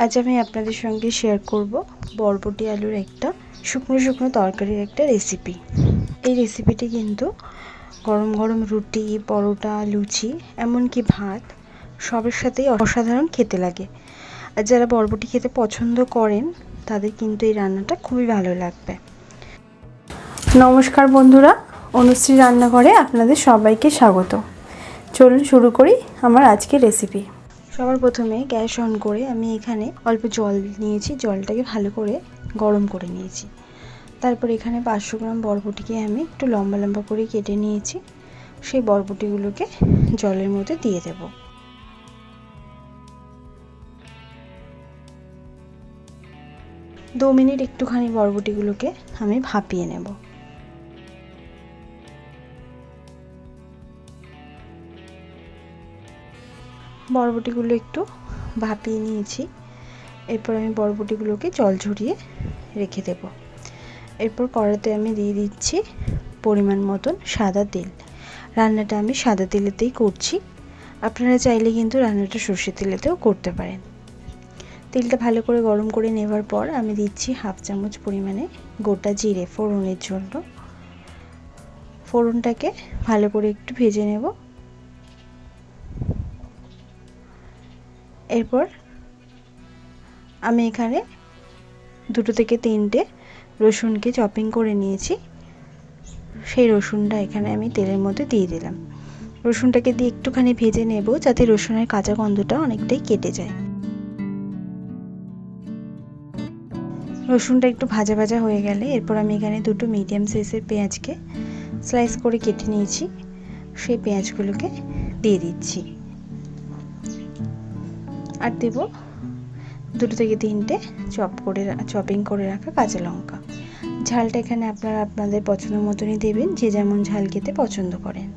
আজ আমি আপনাদের সঙ্গে শেয়ার করব বরবটি আলুর একটা শুকনো শুকনো তরকারির একটা রেসিপি। এই রেসিপিটি কিন্তু গরম গরম রুটি, পরোটা, লুচি, এমনকি ভাত সবের সাথেই অসাধারণ খেতে লাগে। আর যারা বরবটি খেতে পছন্দ করেন তাদের কিন্তু এই রান্নাটা খুবই ভালো লাগবে। নমস্কার বন্ধুরা, অনুশ্রী রান্নাঘরে আপনাদের সবাইকে স্বাগত। চলুন শুরু করি আমার আজকের রেসিপি। সবার প্রথমে গ্যাস অন করে আমি এখানে অল্প জল নিয়েছি, জলটাকে ভালো করে গরম করে নিয়েছি। তারপর এখানে 500 গ্রাম বরবটিকে আমি একটু লম্বা লম্বা করে কেটে নিয়েছি। সেই বরবটিগুলোকে জলের মধ্যে দিয়ে দেব। দু মিনিট একটুখানি বরবটিগুলোকে আমি ভাপিয়ে নেব। বরবটিগুলো একটু ভাপিয়ে নিয়েছি। এরপর আমি বরবটিগুলোকে জল ঝরিয়ে রেখে দেব। এরপর কড়াতে আমি দিয়ে দিচ্ছি পরিমাণ মতন সাদা তেল। রান্নাটা আমি সাদা তেলেতেই করছি, আপনারা চাইলে কিন্তু রান্নাটা সর্ষের তেলেতেও করতে পারেন। তেলটা ভালো করে গরম করে নেবার পর আমি দিচ্ছি হাফ চামচ পরিমাণে গোটা জিরে ফোড়নের জন্য। ফোড়নটাকে ভালো করে একটু ভেজে নেব। এরপর আমি এখানে 2 থেকে 3টে রসুনকে চপিং করে নিয়েছি। সেই রসুনটা এখানে আমি তেলের মধ্যে দিয়ে দিলাম। রসুনটাকে দিয়ে একটুখানি ভেজে নেব যাতে রসুনের কাঁচা গন্ধটা অনেকটাই কেটে যায়। রসুনটা একটু ভাজা ভাজা হয়ে গেলে এরপর আমি এখানে 2টো মিডিয়াম সাইজের পেঁয়াজকে স্লাইস করে কেটে নিয়েছি। সেই পেঁয়াজগুলোকে দিয়ে দিচ্ছি। আর দেব 2 থেকে 3টে চপিং করে রাখা কাঁচা লঙ্কা। ঝালটা এখানে আপনারা আপনাদের পছন্দ মতনই দেবেন, যে যেমন ঝাল খেতে পছন্দ করেন।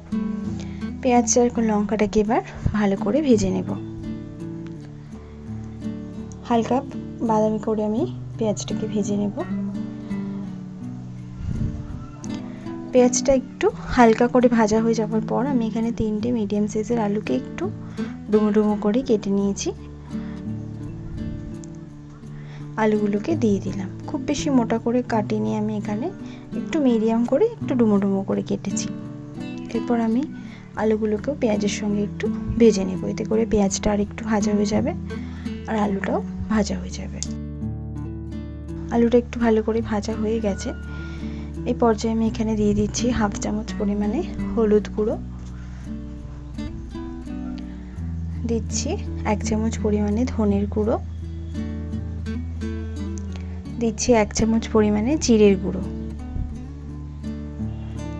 পেঁয়াজ আর লঙ্কাটাকে এবার ভালো করে ভেজে নেব। হালকা বাদামি করে আমি পেঁয়াজটাকে ভেজে নেব। পেঁয়াজটা একটু হালকা করে ভাজা হয়ে যাওয়ার পর আমি এখানে 3টে মিডিয়াম সাইজের আলুকে একটু ডুমো ডুমো করে কেটে নিয়েছি। আলুগুলোকে দিয়ে দিলাম। খুব বেশি মোটা করে কাটিনি আমি, এখানে একটু মিডিয়াম করে একটু ডুমো ডুমো করে কেটেছি। এরপর আমি আলুগুলোকেও পেঁয়াজের সঙ্গে একটু ভেজে নেব। এতে করে পেঁয়াজটা আর একটু ভাজা হয়ে যাবে আর আলুটাও ভাজা হয়ে যাবে। আলুটা একটু ভালো করে ভাজা হয়ে গেছে। এই পর্যায়ে আমি এখানে দিয়ে দিচ্ছি হাফ চামচ পরিমাণে হলুদ গুঁড়ো, দিচ্ছি 1 চামচ পরিমাণে ধনের গুঁড়ো, দিচ্ছি 1 চামচ পরিমাণে জিরের গুঁড়ো,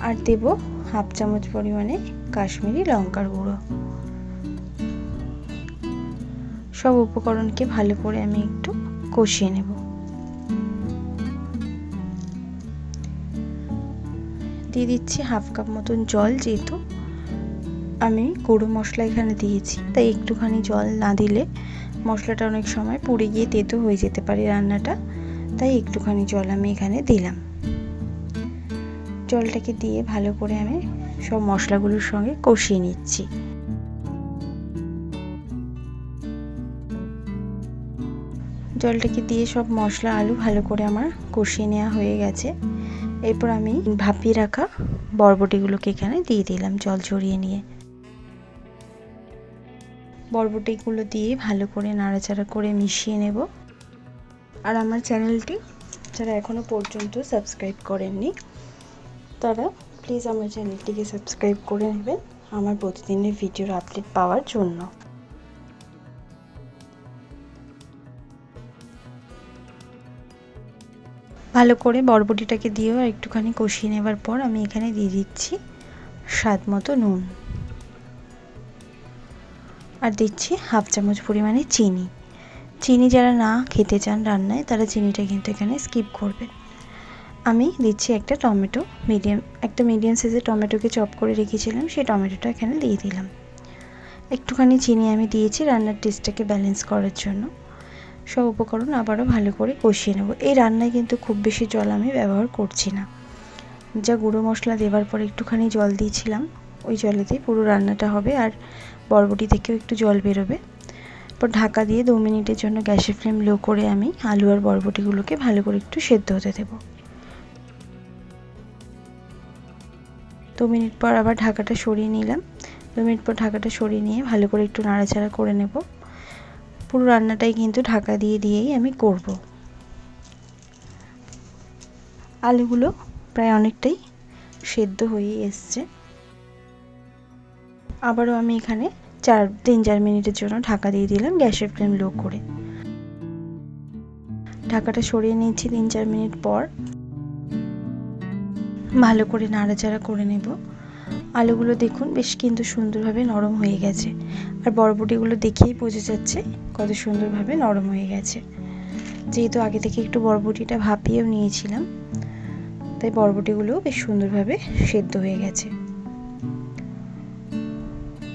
আর দেব হাফ চামচ পরিমাণে কাশ্মীরি লঙ্কার গুঁড়ো। সব উপকরণকে ভালো করে আমি একটু কষিয়ে নেব। দিয়ে দিচ্ছি হাফ কাপ মতন জল, যেহেতু আমি গুঁড়ো মশলা এখানে দিয়েছি তাই একটুখানি জল না দিলে মশলাটা অনেক সময় পুড়ে গিয়ে তেতো হয়ে যেতে পারে রান্নাটা, তাই একটুখানি জল আমি এখানে দিলাম। জলটাকে দিয়ে ভালো করে আমি সব মশলাগুলোর সঙ্গে কষিয়ে নিচ্ছি। জলটাকে দিয়ে সব মশলা আলু ভালো করে আমার কষিয়ে নেওয়া হয়ে গেছে। এরপর আমি ভাপিয়ে রাখা বরবটিগুলোকে এখানে দিয়ে দিলাম জল ঝরিয়ে নিয়ে। বরবটিগুলো দিয়ে ভালো করে নাড়াচাড়া করে মিশিয়ে নেব। আর আমার চ্যানেলটি যারা এখনো পর্যন্ত সাবস্ক্রাইব করেননি তারা প্লিজ আমার চ্যানেলটিকে সাবস্ক্রাইব করে নেবেন আমার প্রতিদিনের ভিডিওর আপডেট পাওয়ার জন্য। ভালো করে বরবটিটাকে দিয়েও একটুখানি কষিয়ে নেবার পর আমি এখানে দিয়ে দিচ্ছি স্বাদ মতো নুন, আর দিচ্ছি হাফ চামচ পরিমাণে চিনি। চিনি যারা না খেতে চান রান্নায় তারা চিনিটা কিন্তু এখানে স্কিপ করবেন। আমি দিচ্ছি একটা মিডিয়াম সাইজের টমেটোকে চপ করে রেখেছিলাম, সেই টমেটোটা এখানে দিয়ে দিলাম। একটুখানি চিনি আমি দিয়েছি রান্নার টেস্টটাকে ব্যালেন্স করার জন্য। সব উপকরণ আবারও ভালো করে কষিয়ে নেব। এই রান্নায় কিন্তু খুব বেশি জল আমি ব্যবহার করছি না, যা গুঁড়ো মশলা দেওয়ার পর একটুখানি জল দিয়েছিলাম ওই জলেতেই পুরো রান্নাটা হবে, আর বরবটি থেকেও একটু জল বেরোবে। তারপর ঢাকা দিয়ে 2 মিনিটের জন্য গ্যাসের ফ্লেম লো করে আমি আলু আর বরবটিগুলোকে ভালো করে একটু সেদ্ধ হতে দেব। 2 মিনিট পর আবার ঢাকাটা সরিয়ে নিলাম। 2 মিনিট পর ঢাকাটা সরিয়ে নিয়ে ভালো করে একটু নাড়াচাড়া করে নেব। পুরো রান্নাটাই কিন্তু ঢাকা দিয়েই আমি করব। আলুগুলো প্রায় অনেকটাই সেদ্ধ হয়ে এসছে। আবারও আমি এখানে 3-4 মিনিটের জন্য ঢাকা দিয়ে দিলাম গ্যাসের ফ্লেম লো করে। ঢাকাটা সরিয়ে নিয়েছি 3-4 মিনিট পর। ভালো করে নাড়াচাড়া করে নেব। আলুগুলো দেখুন বেশ কিন্তু সুন্দরভাবে নরম হয়ে গেছে, আর বরবটিগুলো দেখেই বোঝা যাচ্ছে কত সুন্দরভাবে নরম হয়ে গেছে। যেহেতু আগে থেকে একটু বরবটিটা ভাপিয়েও নিয়েছিলাম, তাই বরবটিগুলোও বেশ সুন্দরভাবে সেদ্ধ হয়ে গেছে।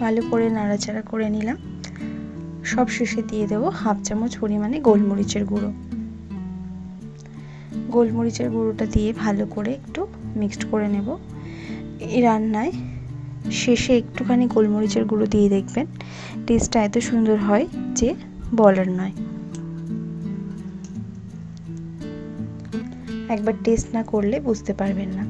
ভালো করে নাড়াচাড়া করে নিলাম। সব শেষে দিয়ে দেবো 1/2 চামচ পরিমাণে গোলমরিচের গুঁড়ো। গোলমরিচের গুঁড়োটা দিয়ে ভালো করে একটু মিক্সড করে নেব। এই রান্নায় শেষে একটুখানি গোলমরিচের গুঁড়ো দিয়ে দেখবেন টেস্টটা এত সুন্দর হয় যে বলার নয়। একবার টেস্ট না করলে বুঝতে পারবেন না।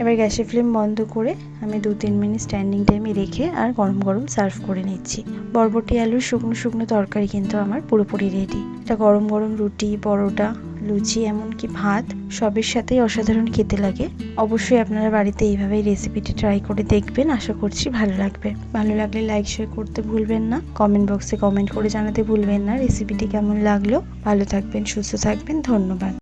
এবার গ্যাসের ফ্লেম বন্ধ করে আমি 2-3 মিনিট স্ট্যান্ডিং টাইমে রেখে আর গরম গরম সার্ভ করে নিচ্ছি। বরবটি আলুর শুকনো শুকনো তরকারি কিন্তু আমার পুরোপুরি রেডি। এটা গরম গরম রুটি, পরোটা, লুচি, এমনকি ভাত সবের সাথেই অসাধারণ খেতে লাগে। অবশ্যই আপনারা বাড়িতে এইভাবেই রেসিপিটি ট্রাই করে দেখবেন। আশা করছি ভালো লাগবে। ভালো লাগলে লাইক শেয়ার করতে ভুলবেন না। কমেন্ট বক্সে কমেন্ট করে জানাতে ভুলবেন না রেসিপিটি কেমন লাগলো। ভালো থাকবেন, সুস্থ থাকবেন। ধন্যবাদ।